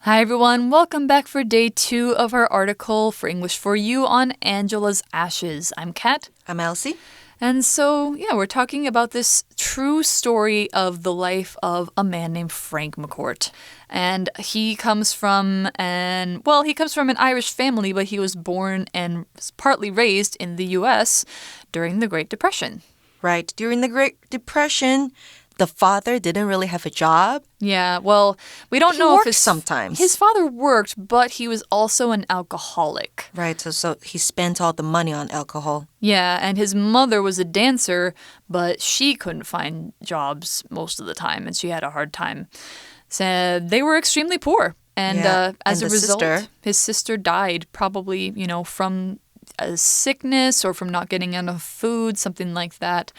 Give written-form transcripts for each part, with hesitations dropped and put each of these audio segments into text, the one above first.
Hi everyone, welcome back for day 2 of our article for English for You on Angela's Ashes. I'm Kat. I'm Elsie. And so, we're talking about this true story of the life of a man named Frank McCourt. And he comes from an Irish family, but he was born and partly raised in the U.S. during the Great Depression. Right. During the Great Depression, the father didn't really have a job. Yeah, well, we don't know if sometimes. His father worked, but he was also an alcoholic. Right, so he spent all the money on alcohol. Yeah, and his mother was a dancer, but she couldn't find jobs most of the time, and she had a hard time. So they were extremely poor. And as a result, his sister died probably, from a sickness or from not getting enough food, something like that.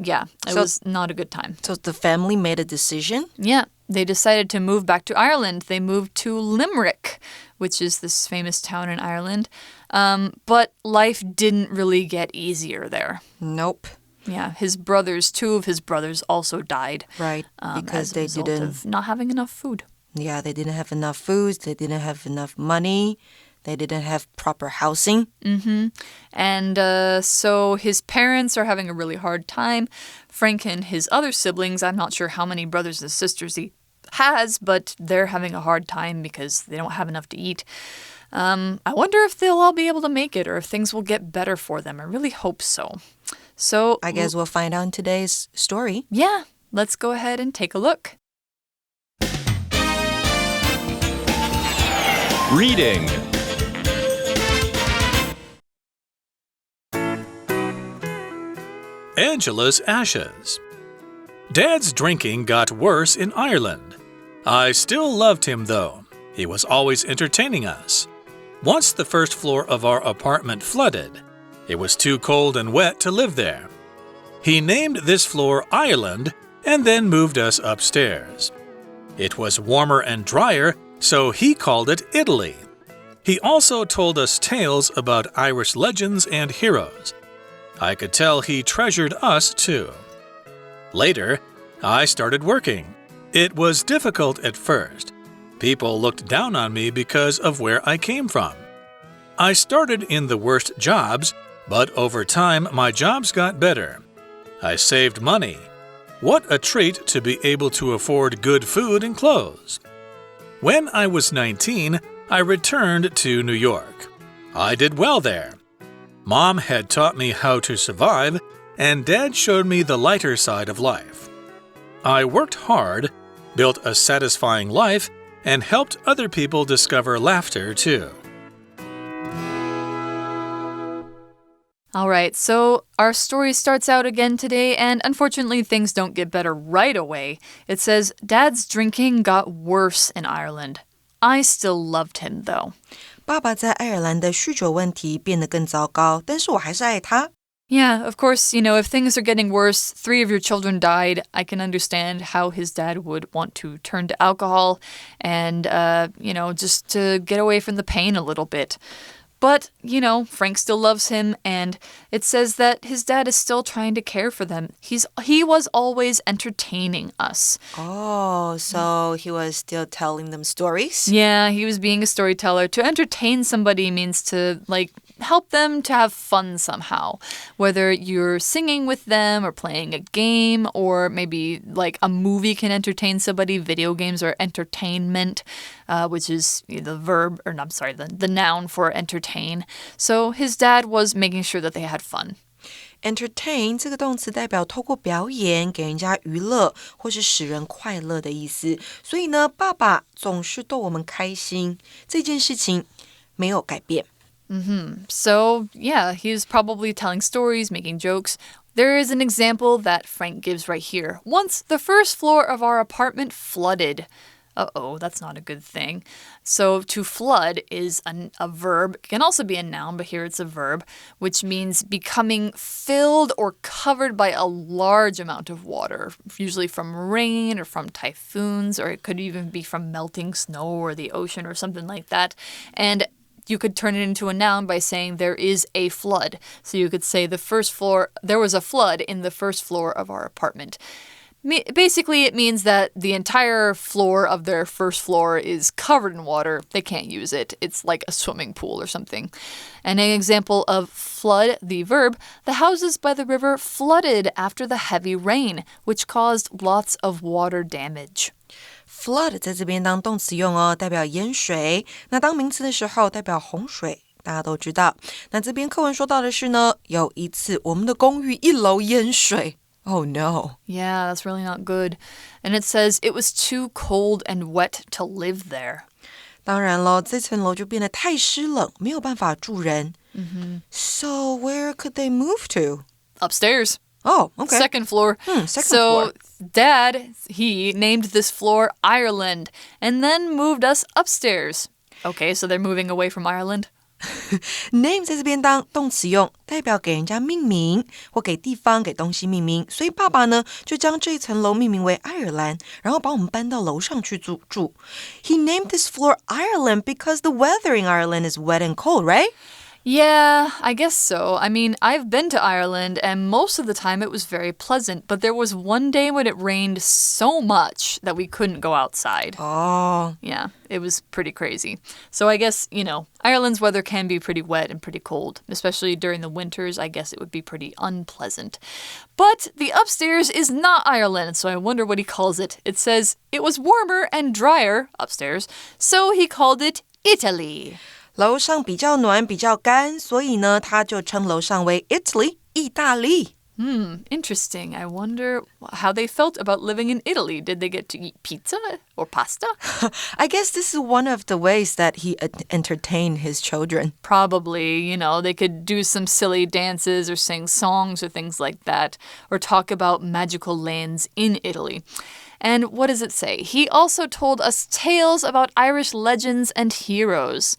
Yeah, it was not a good time. So the family made a decision? Yeah, they decided to move back to Ireland. They moved to Limerick, which is this famous town in Ireland. But life didn't really get easier there. Nope. Yeah, two of his brothers also died. Right, because they didn't of not having enough food. Yeah, they didn't have enough food. They didn't have enough money. They didn't have proper housing. Mm-hmm. And so his parents are having a really hard time. Frank and his other siblings, I'm not sure how many brothers and sisters he has, but they're having a hard time because they don't have enough to eat. I wonder if they'll all be able to make it or if things will get better for them. I really hope so. So I guess we'll find out in today's story. Yeah, let's go ahead and take a look. Reading. Angela's Ashes. Dad's drinking got worse in Ireland. I still loved him, though. He was always entertaining us. Once the first floor of our apartment flooded. It was too cold and wet to live there. He named this floor Ireland and then moved us upstairs. It was warmer and drier, so he called it Italy. He also told us tales about Irish legends and heroes. I could tell he treasured us, too. Later, I started working. It was difficult at first. People looked down on me because of where I came from. I started in the worst jobs, but over time my jobs got better. I saved money. What a treat to be able to afford good food and clothes. When I was 19, I returned to New York. I did well there. Mom had taught me how to survive, and Dad showed me the lighter side of life. I worked hard, built a satisfying life, and helped other people discover laughter, too. All right, so our story starts out again today, and unfortunately things don't get better right away. It says, Dad's drinking got worse in Ireland. I still loved him, though. 爸爸在爱尔兰的酗酒问题变得更糟糕，但是我还是爱他。Yeah, of course, if things are getting worse, 3 of your children died, I can understand how his dad would want to turn to alcohol and, just to get away from the pain a little bit. But, Frank still loves him, and it says that his dad is still trying to care for them. He was always entertaining us. Oh, so he was still telling them stories? Yeah, he was being a storyteller. To entertain somebody means to, help them to have fun somehow. Whether you're singing with them or playing a game, or maybe, a movie can entertain somebody. Video games are entertainment, which is the noun for entertain. So his dad was making sure that they had fun. Entertain 这个动词代表透过表演给人家娱乐或是使人快乐的意思。所以呢，爸爸总是逗我们开心，这件事情没有改变。So, yeah, he's probably telling stories, making jokes. There is an example that Frank gives right here. Once the first floor of our apartment flooded. Uh-oh, that's not a good thing. So to flood is a verb. It can also be a noun, but here it's a verb, which means becoming filled or covered by a large amount of water, usually from rain or from typhoons, or it could even be from melting snow or the ocean or something like that. And you could turn it into a noun by saying there is a flood. So you could say there was a flood in the first floor of our apartment. Basically, it means that the entire floor of their first floor is covered in water. They can't use it. It's like a swimming pool or something. And an example of flood, the verb, the houses by the river flooded after the heavy rain, which caused lots of water damage. Flood 在这边当动词用哦，代表淹水。那当名词的时候，代表洪水。大家都知道。那这边课文说到的是呢，有一次我们的公寓1楼淹水。Oh no. Yeah, that's really not good. And it says it was too cold and wet to live there. 当然了，这层楼就变得太湿冷，没有办法住人。So where could they move to? Upstairs. Oh, okay. Second floor. Second so floor. Dad, he named this floor Ireland and then moved us upstairs. Okay, so they're moving away from Ireland? Name 在这边当动词用，代表给人家命名或给地方、给东西命名。所以爸爸呢，就将这一层楼命名为爱尔兰，然后把我们搬到楼上去住。He named this floor Ireland because the weather in Ireland is wet and cold, right? Yeah, I guess so. I mean, I've been to Ireland, and most of the time it was very pleasant, but there was one day when it rained so much that we couldn't go outside. Oh. Yeah, it was pretty crazy. So I guess, Ireland's weather can be pretty wet and pretty cold, especially during the winters. I guess it would be pretty unpleasant. But the upstairs is not Ireland, so I wonder what he calls it. It says it was warmer and drier upstairs, so he called it Italy. 楼上比较暖比较干，所以呢，他就称楼上为 Italy 意大利。Interesting. I wonder how they felt about living in Italy. Did they get to eat pizza or pasta? I guess this is one of the ways that he entertained his children. Probably, they could do some silly dances or sing songs or things like that, or talk about magical lands in Italy. And what does it say? He also told us tales about Irish legends and heroes.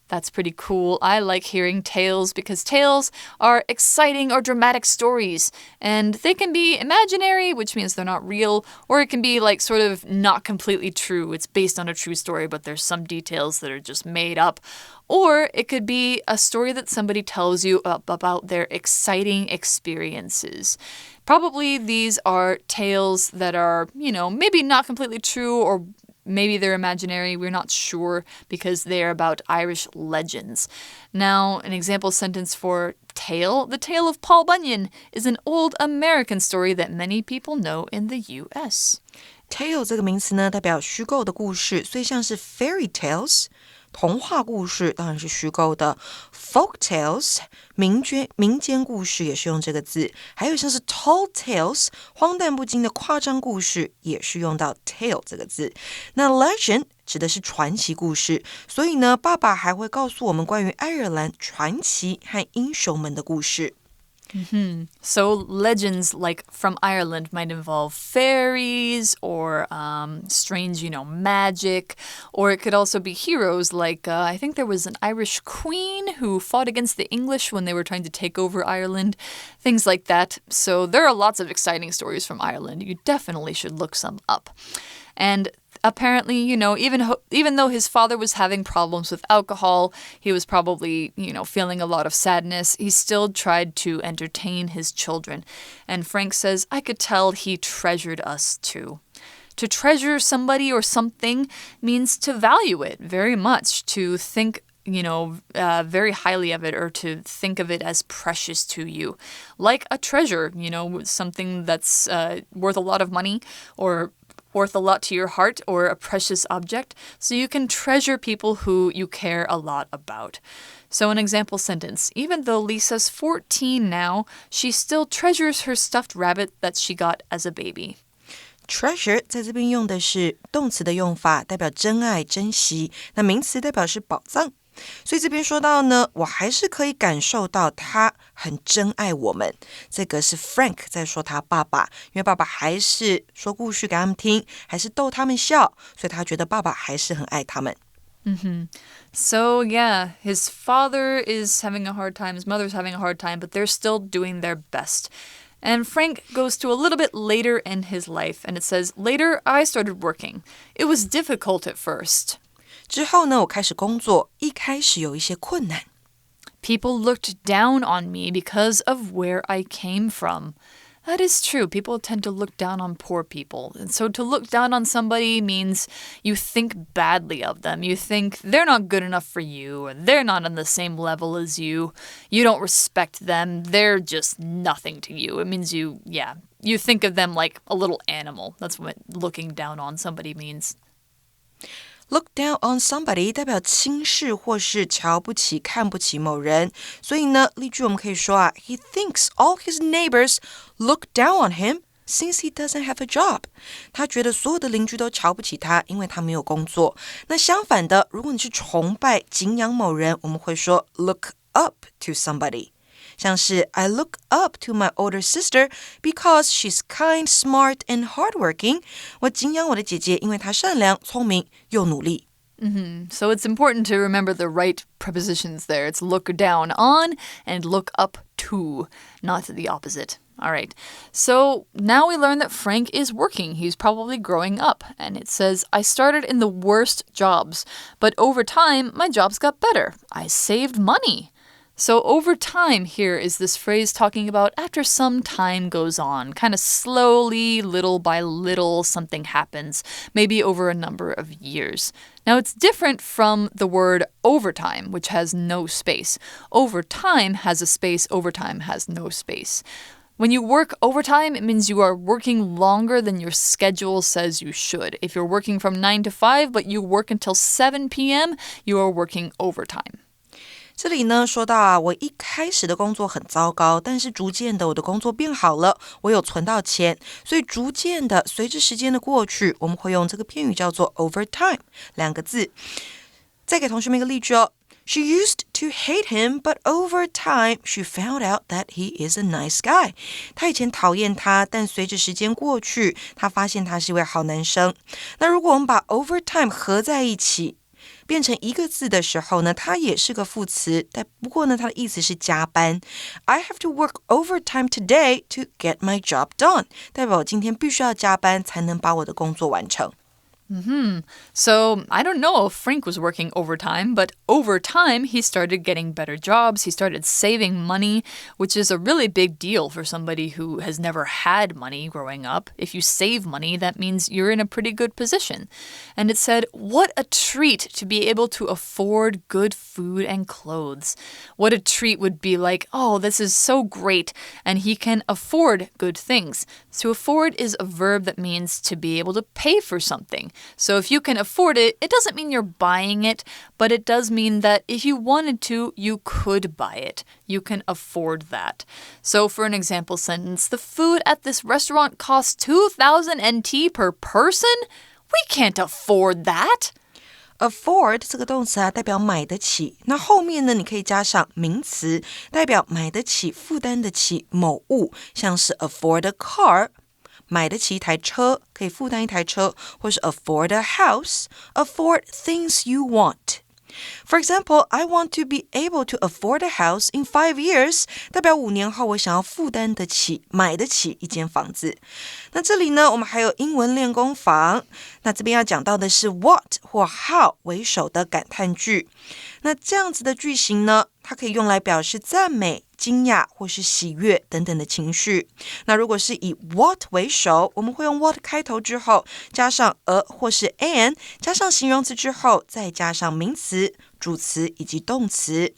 That's pretty cool. I like hearing tales because tales are exciting or dramatic stories. And they can be imaginary, which means they're not real, or it can be like sort of not completely true. It's based on a true story, but there's some details that are just made up. Or it could be a story that somebody tells you about their exciting experiences. Probably these are tales that are, maybe not completely true or maybe they're imaginary, we're not sure because they're about Irish legends. Now, an example sentence for tale. The tale of Paul Bunyan is an old American story that many people know in the U.S. Tale 这个名词呢，代表虚构的故事，所以像是 fairy tales。童话故事当然是虚构的 folk tales 民间故事也是用这个字，还有像是 tall tales 荒诞不经的夸张故事也是用到 tale 这个字。那 legend 指的是传奇故事，所以呢，爸爸还会告诉我们关于爱尔兰传奇和英雄们的故事。So legends like from Ireland might involve fairies or strange, magic, or it could also be heroes like I think there was an Irish queen who fought against the English when they were trying to take over Ireland, things like that. So there are lots of exciting stories from Ireland. You definitely should look some up. And apparently, even though his father was having problems with alcohol, he was probably, feeling a lot of sadness, he still tried to entertain his children. And Frank says, I could tell he treasured us too. To treasure somebody or something means to value it very much, to think very highly of it or to think of it as precious to you. Like a treasure, something that's worth a lot of money or worth a lot to your heart or a precious object, so you can treasure people who you care a lot about. So an example sentence, even though Lisa's 14 now, she still treasures her stuffed rabbit that she got as a baby. Treasure 在这边用的是动词的用法，代表珍爱、珍惜，那名词代表是宝藏。所以这边说到呢，我还是可以感受到他很珍爱我们。这个是 Frank 在说他爸爸，因为爸爸还是说故事给他们听，还是逗他们笑，所以他觉得爸爸还是很爱他们。So yeah, his father is having a hard time, his mother's having a hard time, but they're still doing their best. And Frank goes to a little bit later in his life, and it says, later I started working. It was difficult at first. 之后呢，我开始工作，一开始有一些困难。People looked down on me because of where I came from. That is true. People tend to look down on poor people. And so to look down on somebody means you think badly of them. You think they're not good enough for you, or they're not on the same level as you. You don't respect them. They're just nothing to you. It means you think of them like a little animal. That's what looking down on somebody means. Look down on somebody 代表轻视或是瞧不起、看不起某人。所以呢，例句我们可以说啊 He thinks all his neighbors look down on him since he doesn't have a job. 他觉得所有的邻居都瞧不起他，因为他没有工作。那相反的，如果你是崇拜、敬仰某人，我们会说 look up to somebody.像是 I look up to my older sister because she's kind, smart, and hardworking. 我敬仰我的姐姐，因为她善良、聪明又努力。So it's important to remember the right prepositions there. It's look down on and look up to, not the opposite. All right. So now we learn that Frank is working. He's probably growing up. And it says, I started in the worst jobs, but over time, my jobs got better. I saved money.So over time here is this phrase talking about after some time goes on, kind of slowly, little by little, something happens, maybe over a number of years. Now it's different from the word overtime, which has no space. Overtime has a space, overtime has no space. When you work overtime, it means you are working longer than your schedule says you should. If you're working from 9 to 5, but you work until 7 p.m., you are working overtime.这里呢说到啊，我一开始的工作很糟糕，但是逐渐的我的工作变好了，我有存到钱，所以逐渐的随着时间的过去，我们会用这个片语叫做 overtime 两个字。再给同学们一个例句哦。She used to hate him, but over time, she found out that he is a nice guy. 她以前讨厌他，但随着时间过去，她发现他是一位好男生。那如果我们把 overtime 合在一起，变成一个字的时候呢，它也是个副词，但不过呢，它的意思是加班。I have to work overtime today to get my job done. 代表我今天必须要加班才能把我的工作完成。So I don't know if Frank was working overtime, but over time he started getting better jobs. He started saving money, which is a really big deal for somebody who has never had money growing up. If you save money, that means you're in a pretty good position. And it said, what a treat to be able to afford good food and clothes. What a treat would be like, oh, this is so great. And he can afford good things. To afford is a verb that means to be able to pay for something.So if you can afford it, it doesn't mean you're buying it, but it does mean that if you wanted to, you could buy it. You can afford that. So for an example sentence, the food at this restaurant costs 2,000 NT per person? We can't afford that.Afford 这个动词啊，代表买得起。那后面呢，你可以加上名词，代表买得起、负担得起某物，像是 afford a car。买得起一台车，可以负担一台车，或是 afford a house, afford things you want. For example, I want to be able to afford a house in 5 years. 代表5年后我想要负担得起、买得起一间房子。那这里呢，我们还有英文练功房。那这边要讲到的是 what 或 how 为首的感叹句。那这样子的句型呢，它可以用来表示赞美、惊讶或是喜悦等等的情绪。那如果是以 what 为首，我们会用 what 开头之后加上 a 或是 an， 加上形容词之后再加上名词、主词以及动词。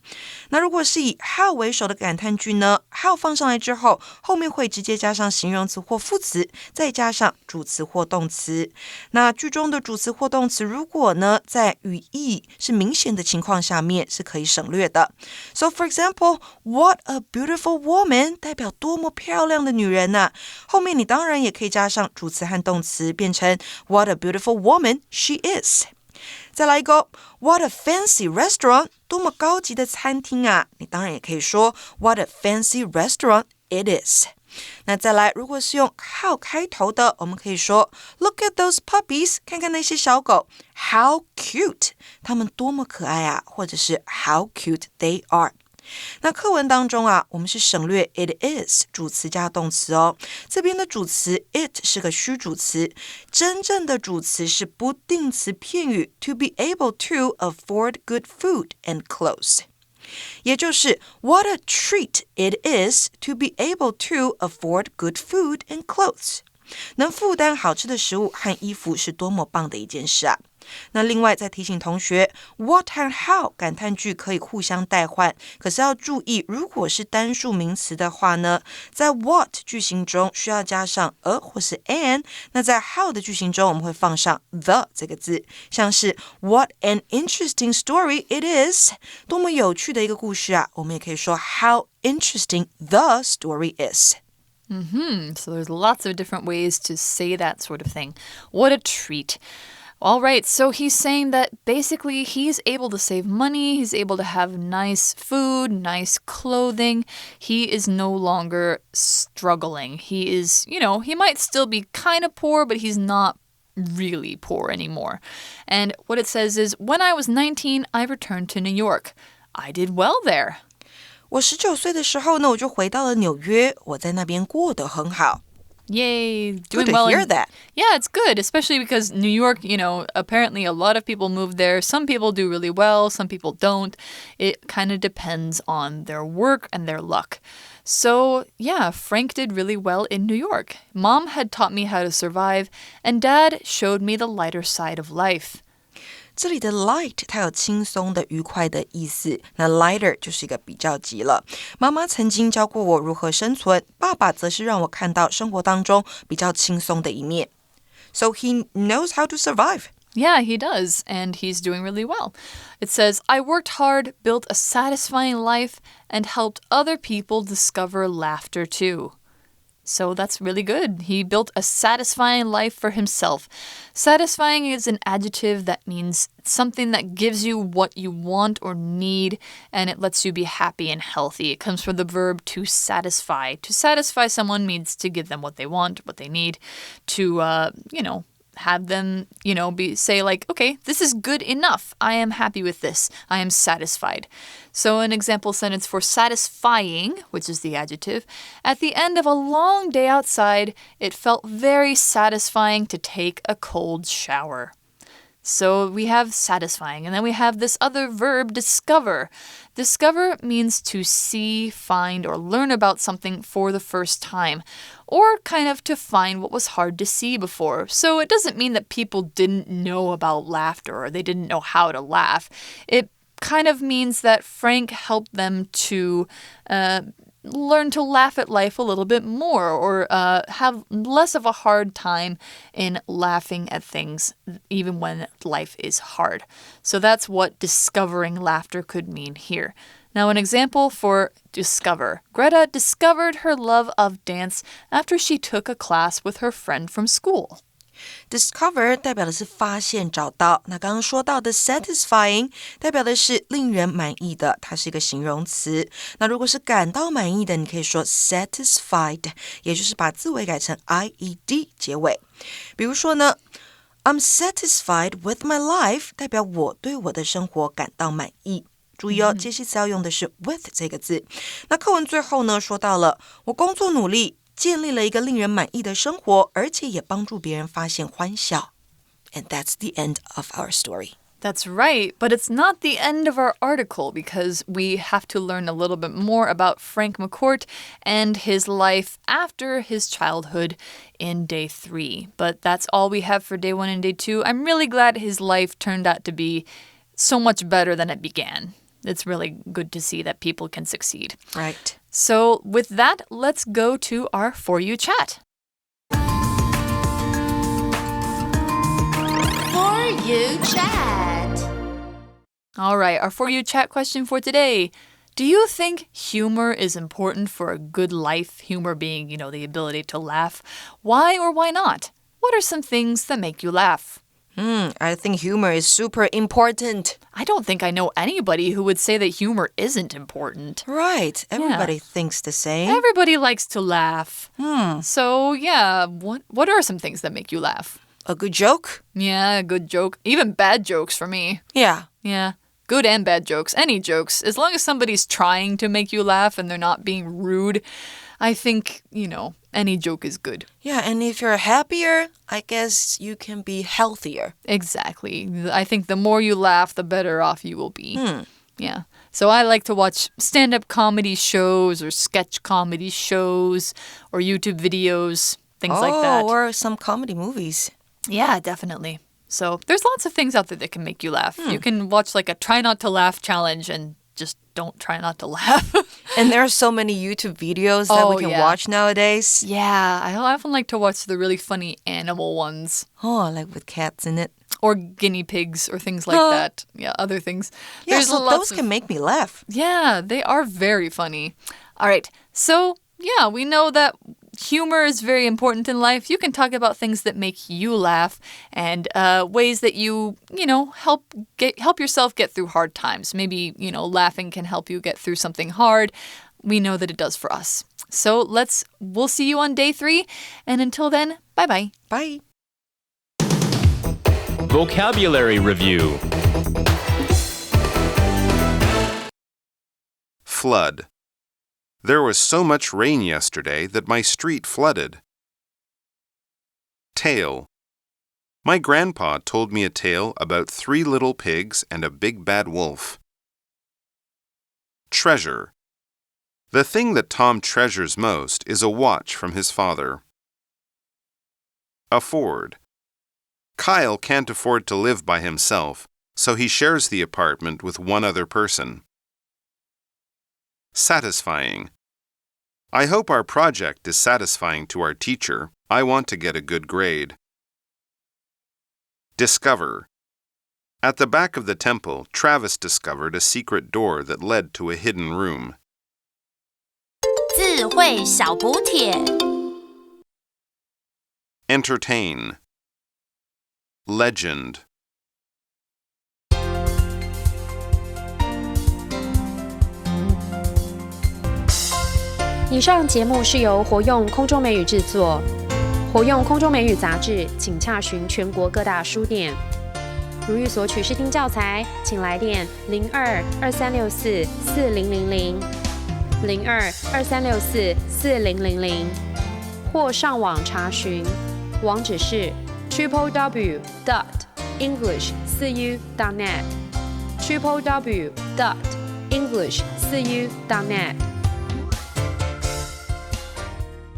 那如果是以 how 为首的感叹句呢， how 放上来之后，后面会直接加上形容词或副词，再加上主词或动词。那句中的主词或动词如果呢在语义是明显的情况下面是可以省略的。So for example, what a beautiful woman 代表多么漂亮的女人啊。后面你当然也可以加上主词和动词，变成 what a beautiful woman she is。再来一个 What a fancy restaurant 多么高级的餐厅啊，你当然也可以说 What a fancy restaurant it is。 那再来，如果是用 how 开头的，我们可以说 Look at those puppies 看看那些小狗 How cute 它们多么可爱啊，或者是 How cute they are。那课文当中啊，我们是省略 it is 主词加动词哦。这边的主词 it 是个虚主词，真正的主词是不定词片语 to be able to afford good food and clothes。也就是 What a treat it is to be able to afford good food and clothes. 能负担好吃的食物和衣服是多么棒的一件事啊！那另外再提醒同学 What 和 how 感叹句可以互相代换，可是要注意，如果是单数名词的话呢，在 what 句型中需要加上 a 或是 an， 那在 how 的句型中我们会放上 the 这个字，像是 What an interesting story it is， 多么有趣的一个故事啊！我们也可以说 How interesting the story is。So there's lots of different ways to say that sort of thing. What a treat. All right, so he's saying that basically he's able to save money, he's able to have nice food, nice clothing. He is no longer struggling. He is, he might still be kind of poor, but he's not really poor anymore. And what it says is, when I was 19, I returned to New York. I did well there. 我19岁的时候呢，我就回到了纽约，我在那边过得很好。Yay, doing good well. Good to hear that. Yeah, it's good, especially because New York, apparently a lot of people move there. Some people do really well, some people don't. It kind of depends on their work and their luck. So, yeah, Frank did really well in New York. Mom had taught me how to survive, and Dad showed me the lighter side of life. 这里的 light 它有轻松的愉快的意思，那 lighter 就是一个比较级了。妈妈曾经教过我如何生存，爸爸则是让我看到生活当中比较轻松的一面。So he knows how to survive. Yeah, he does, and he's doing really well. It says, I worked hard, built a satisfying life, and helped other people discover laughter too. So that's really good. He built a satisfying life for himself. Satisfying is an adjective that means something that gives you what you want or need, and it lets you be happy and healthy. It comes from the verb to satisfy. To satisfy someone means to give them what they want, what they need, to, have them, say like, okay, this is good enough. I am happy with this. I am satisfied. So an example sentence for satisfying, which is the adjective, at the end of a long day outside, it felt very satisfying to take a cold shower. So we have satisfying, and then we have this other verb, discover. Discover means to see, find, or learn about something for the first time, or kind of to find what was hard to see before. So it doesn't mean that people didn't know about laughter or they didn't know how to laugh. It kind of means that Frank helped them to learn to laugh at life a little bit more, or have less of a hard time in laughing at things even when life is hard. So that's what discovering laughter could mean here. Now, an example for discover. Greta discovered her love of dance after she took a class with her friend from school. Discover 代表的是发现找到，那刚刚说到的 satisfying 代表的是令人满意的，它是一个形容词。那如果是感到满意的，你可以说 satisfied， 也就是把字尾改成 ied 结尾。比如说呢 I'm satisfied with my life 代表我对我的生活感到满意。注意哦，介系词要用的是 with 这个字。那课文最后呢说到了我工作努力建立了一个令人满意的生活，而且也帮助别人发现欢笑。And that's the end of our story. That's right, but it's not the end of our article because we have to learn a little bit more about Frank McCourt and his life after his childhood in day 3. But that's all we have for day 1 and day 2. I'm really glad his life turned out to be so much better than it began. It's really good to see that people can succeed. Right. So with that, let's go to our For You chat. For You chat. All right, our For You chat question for today. Do you think humor is important for a good life? Humor being, the ability to laugh. Why or why not? What are some things that make you laugh? I think humor is super important. I don't think I know anybody who would say that humor isn't important. Right. Everybody thinks the same. Everybody likes to laugh. So, yeah, what are some things that make you laugh? A good joke? Yeah, a good joke. Even bad jokes for me. Yeah. Yeah. Good and bad jokes. Any jokes. As long as somebody's trying to make you laugh and they're not being rude, I think, any joke is good. Yeah, and if you're happier, I guess you can be healthier. Exactly. I think the more you laugh, the better off you will be. Yeah. So I like to watch stand-up comedy shows or sketch comedy shows or YouTube videos, things like that. Or some comedy movies. Yeah, definitely. So there's lots of things out there that can make you laugh. You can watch like a try not to laugh challenge and just don't try not to laugh. And there are so many YouTube videos that we can watch nowadays. Yeah, I often like to watch the really funny animal ones. Oh, like with cats in it. Or guinea pigs or things like that. Yeah, other things. Yeah, so those can make me laugh. Yeah, they are very funny. All right, so yeah, we know that humor is very important in life. You can talk about things that make you laugh and ways that you help yourself get through hard times. Maybe, laughing can help you get through something hard. We know that it does for us. So we'll see you on day 3. And until then, bye-bye. Bye. Vocabulary Review. Flood. There was so much rain yesterday that my street flooded. Tale. My grandpa told me a tale about 3 little pigs and a big bad wolf. Treasure. The thing that Tom treasures most is a watch from his father. Afford. Kyle can't afford to live by himself, so he shares the apartment with one other person. Satisfying. I hope our project is satisfying to our teacher. I want to get a good grade. Discover. At the back of the temple, Travis discovered a secret door that led to a hidden room. 智慧小补帖 Entertain. Legend. 以上节目是由活用空中美语制作，活用空中美语杂志，请洽询全国各大书店。如欲索取试听教材，请来电02-2364-4000 02-2364-4000，或上网查询，网址是 www.english4u.net www.english4u.net